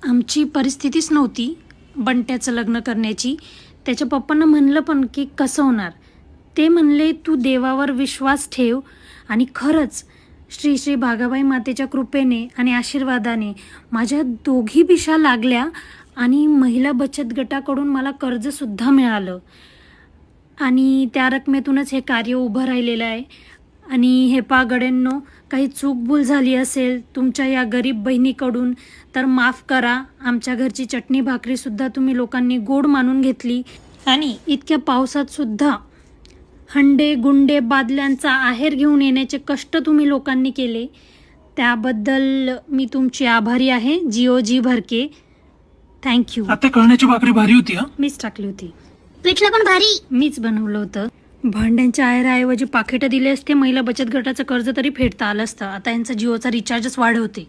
आमची परिस्थितीच नव्हती बंट्याचं लग्न करण्याची. त्याच्या पप्पांना म्हणलं पण की कसं होणार. ते म्हणले तू देवावर विश्वास ठेव. आणि खरंच श्री श्री भागाबाई मातेच्या कृपेने आणि आशीर्वादाने माझ्या दोघी बिशा लागल्या आणि महिला बचत गटाकडून मला कर्जसुद्धा मिळालं. आणि त्या रकमेतूनच हे कार्य उभं राहिलेलं आहे. आणि हे पा गड्यांनो, काही चूकभूल झाली असेल तुमच्या या गरीब बहिणीकडून तर माफ करा. आमच्या घरची चटणी भाकरीसुद्धा तुम्ही लोकांनी गोड मानून घेतली आणि इतक्या पावसातसुद्धा हंडे गुंडे बादल्यांचा आहेर घेऊन येण्याचे कष्ट तुम्ही लोकांनी केले. त्याबद्दल मी तुमची आभारी आहे. जिओजी भरके, थँक्यू. आता कळण्याची भाकरी भारी होती. मीच टाकली होती. पिठलं पण भारी. मीच बनवलं होतं. भांड्यांच्या आहेराऐवजी पाकिटं दिले असते, महिला बचत गटाचं कर्ज तरी फेडता आलं असतं. आता यांचा जिओचा रिचार्जच वाढवते.